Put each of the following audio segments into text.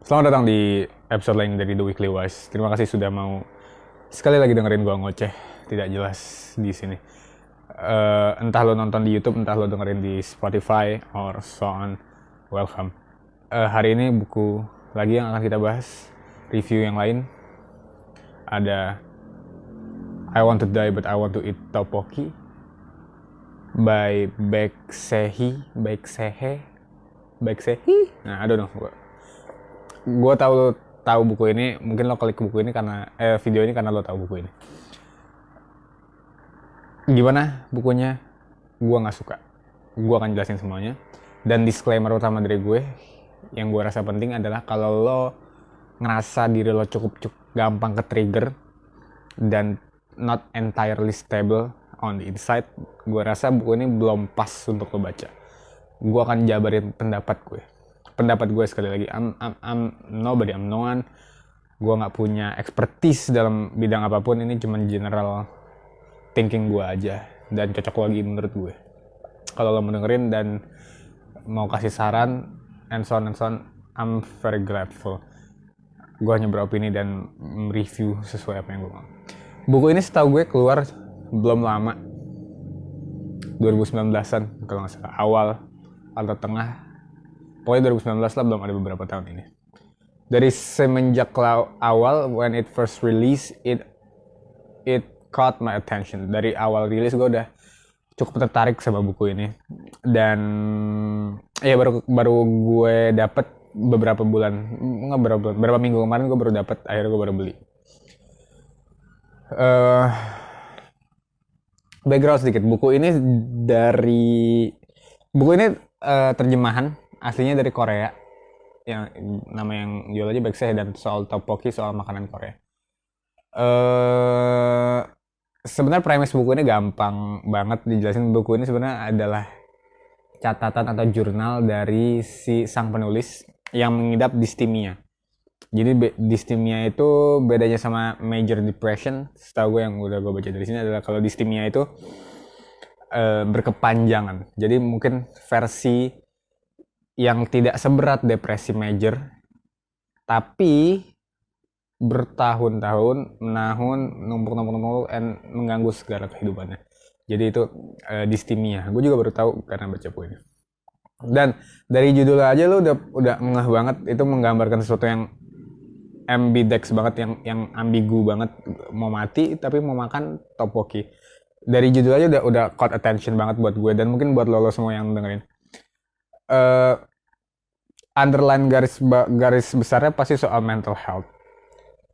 Selamat datang di episode lain dari The Weekly Wise. Terima kasih sudah mau sekali lagi dengerin gua ngoceh tidak jelas di sini. Entah lo nonton di YouTube, entah lo dengerin di Spotify or so on. Welcome. Hari ini buku lagi yang akan kita bahas, review yang lain. Ada I Want to Die But I Want to Eat Tteokbokki by Baek Sehi. Nah, I don't know. Gue tahu buku ini, mungkin lo klik buku ini karena video ini karena lo tahu buku ini. Gimana bukunya? Gue nggak suka. Gue akan jelasin semuanya. Dan disclaimer utama dari gue yang gue rasa penting adalah kalau lo ngerasa diri lo cukup gampang ke trigger dan not entirely stable on the inside, gue rasa buku ini belum pas untuk lo baca. Gue akan jabarin pendapat gue sekali lagi. I'm nobody, I'm no one. Gue nggak punya expertise dalam bidang apapun. Ini cuma general thinking gue aja dan cocok lagi menurut gue. Kalau lo mau dengerin dan mau kasih saran and so on, I'm very grateful. Gue hanya beropini dan review sesuai apa yang gue mau. Buku ini setahu gue keluar belum lama, 2019an kalau nggak salah, awal atau tengah. Pokoknya 2019 lah, belum ada beberapa tahun ini. Dari semenjak awal, when it first released, it caught my attention. Dari awal rilis gue udah cukup tertarik sama buku ini. Dan ya baru gue dapet beberapa minggu kemarin gue baru dapet, akhirnya gue baru beli. Background sedikit, buku ini terjemahan aslinya dari Korea, yang nama yang jual aja Baek Sehi, dan soal tteokbokki, soal makanan Korea. Sebenarnya premis buku ini gampang banget dijelasin. Buku ini sebenarnya adalah catatan atau jurnal dari si sang penulis yang mengidap distimia. Jadi distimia itu bedanya sama major depression, setahu gue yang udah gue baca dari sini adalah kalau distimia itu berkepanjangan. Jadi mungkin versi yang tidak seberat depresi major, tapi bertahun-tahun, numpuk dan mengganggu segala kehidupannya. Jadi itu distimia. Gue juga baru tahu karena baca buku ini. Dan dari judul aja lo udah ngeh banget, itu menggambarkan sesuatu yang ambidex banget, yang ambigu banget, mau mati tapi mau makan tteokbokki. Dari judul aja udah caught attention banget buat gue, dan mungkin buat lo semua yang dengerin. Underline garis besarnya pasti soal mental health.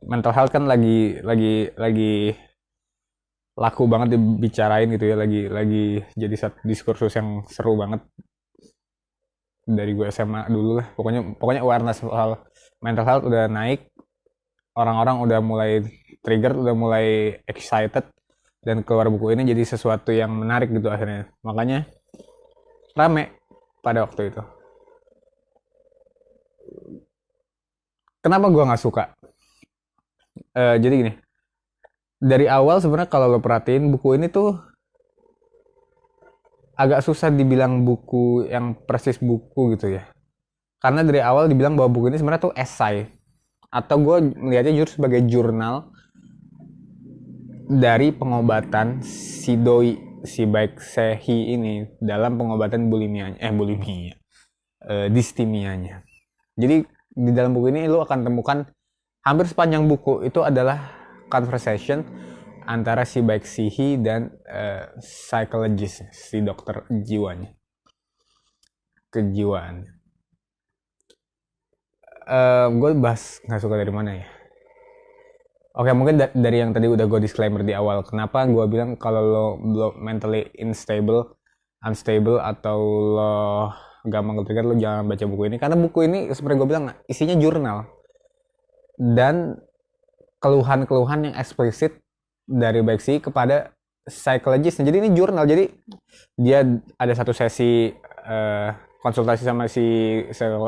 Mental health kan lagi laku banget dibicarain gitu ya, lagi jadi satu diskursus yang seru banget dari gue SMA dulu lah. Pokoknya awareness soal mental health udah naik, orang-orang udah mulai trigger, udah mulai excited, dan keluar buku ini jadi sesuatu yang menarik gitu akhirnya. Makanya rame pada waktu itu. Kenapa gue nggak suka? Jadi gini, dari awal sebenarnya kalau lo perhatiin buku ini tuh agak susah dibilang buku yang persis buku gitu ya. Karena dari awal dibilang bahwa buku ini sebenarnya tuh esai, atau gue melihatnya justru sebagai jurnal dari pengobatan si Baek Sehi ini dalam pengobatan distimianya. Jadi di dalam buku ini lo akan temukan hampir sepanjang buku itu adalah conversation antara si Baek Sehi dan psychologist, si dokter kejiwaan. Gue bahas nggak suka dari mana ya? Oke, mungkin dari yang tadi udah gue disclaimer di awal. Kenapa gue bilang kalau lo mentally unstable, atau lo gampang trigger, lo jangan baca buku ini. Karena buku ini seperti gue bilang isinya jurnal dan keluhan-keluhan yang eksplisit dari Baek Sehi kepada psikologis. Jadi ini jurnal. Jadi dia ada satu sesi konsultasi sama si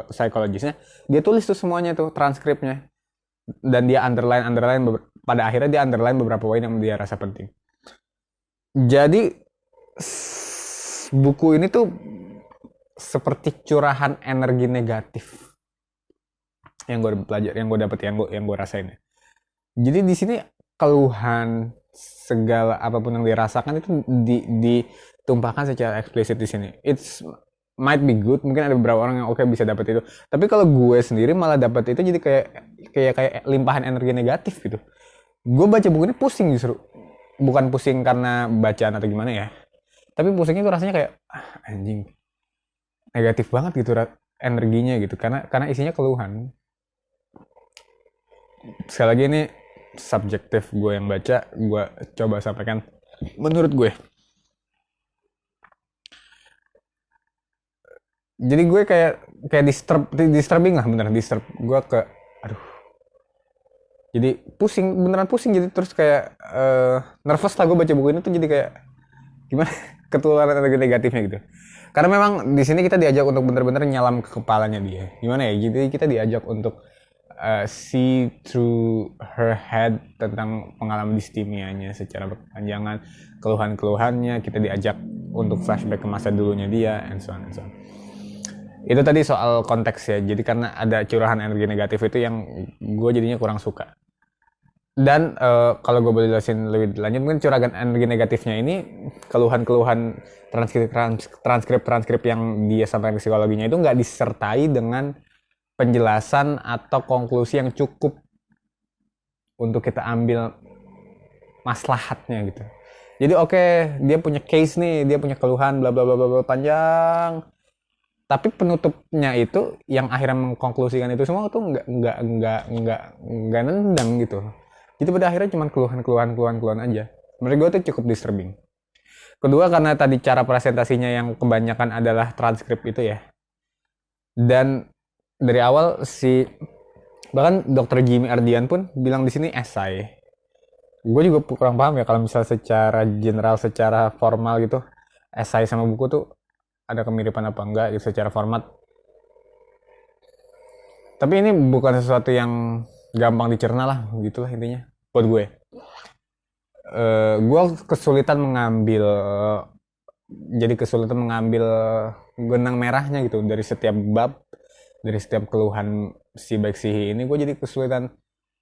psikologisnya. Dia tulis tuh semuanya tuh transkripnya. Dan dia underline pada akhirnya dia underline beberapa poin yang dia rasa penting. Jadi buku ini tuh seperti curahan energi negatif yang gue pelajari, yang gue dapet, yang gue rasain ya. Jadi di sini keluhan segala apapun yang dirasakan itu ditumpahkan secara eksplisit di sini. It's might be good, mungkin ada beberapa orang yang oke bisa dapat itu. Tapi kalau gue sendiri malah dapat itu jadi kayak limpahan energi negatif gitu. Gue baca buku ini pusing justru. Bukan pusing karena bacaan atau gimana ya. Tapi pusingnya tuh rasanya kayak anjing. Negatif banget gitu energinya gitu karena isinya keluhan. Sekali lagi ini subjektif gue yang baca, gue coba sampaikan menurut gue. Jadi gue kayak disturbing lah, beneran disturb gue ke aduh. Jadi beneran pusing, jadi terus kayak nervous lah gue baca buku ini tuh, jadi kayak gimana ketularan energi negatifnya gitu. Karena memang di sini kita diajak untuk bener-bener nyalam ke kepalanya dia. Gimana ya? Jadi kita diajak untuk see through her head tentang pengalaman distimianya secara berkepanjangan, keluhan-keluhannya, kita diajak untuk flashback ke masa dulunya dia, and so on and so on. Itu tadi soal konteks ya, jadi karena ada curahan energi negatif itu yang gue jadinya kurang suka. Dan kalau gue boleh jelasin lebih lanjut, mungkin curahan energi negatifnya ini, keluhan-keluhan transkrip yang dia sampaikan ke psikologinya itu nggak disertai dengan penjelasan atau konklusi yang cukup untuk kita ambil maslahatnya gitu. Jadi oke, dia punya case nih, dia punya keluhan bla bla bla bla panjang. Tapi penutupnya itu yang akhirnya mengkonklusikan itu semua tuh nggak nendang gitu. Jadi pada akhirnya cuma keluhan aja. Menurut gue tuh cukup disturbing. Kedua, karena tadi cara presentasinya yang kebanyakan adalah transkrip itu ya. Dan dari awal bahkan Dr. Jimmy Ardian pun bilang di sini esai. Gue juga kurang paham ya kalau misalnya secara general, secara formal gitu, esai sama buku tuh ada kemiripan apa enggak gitu secara format. Tapi ini bukan sesuatu yang gampang dicerna lah, gitulah intinya buat gue. Gue kesulitan mengambil benang merahnya gitu dari setiap bab, dari setiap keluhan si baik si ini. Gue jadi kesulitan.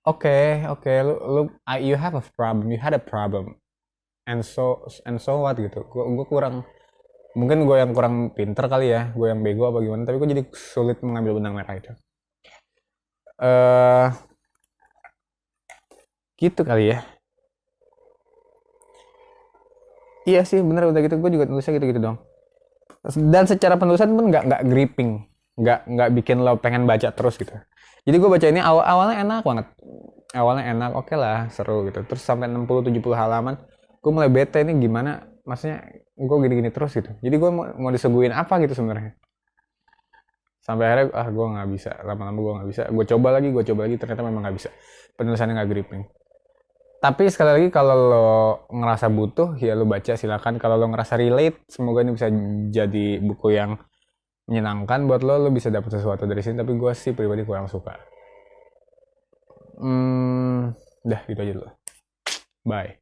Oke, lu you have a problem, you had a problem, and so what gitu. Gue kurang, mungkin gue yang kurang pinter kali ya, gue yang bego apa gimana, tapi gue jadi sulit mengambil benang merah itu. Gitu kali ya. Iya sih bener, udah gitu gue juga nulisnya gitu dong. Dan secara penulisan pun nggak gripping, nggak bikin lo pengen baca terus gitu. Jadi gue baca ini awalnya enak banget, oke lah, seru gitu. Terus sampai 60-70 halaman gue mulai bete, ini gimana, maksudnya gue gini-gini terus gitu. Jadi gue mau disuguhin apa gitu sebenarnya. Sampai akhirnya gue nggak bisa, lama-lama gue nggak bisa. Gue coba lagi, ternyata memang nggak bisa. Penulisannya nggak gripping. Tapi sekali lagi kalau lo ngerasa butuh ya lo baca silakan. Kalau lo ngerasa relate, semoga ini bisa jadi buku yang menyenangkan buat lo bisa dapat sesuatu dari sini. Tapi gue sih pribadi kurang suka. Udah gitu aja dulu. Bye.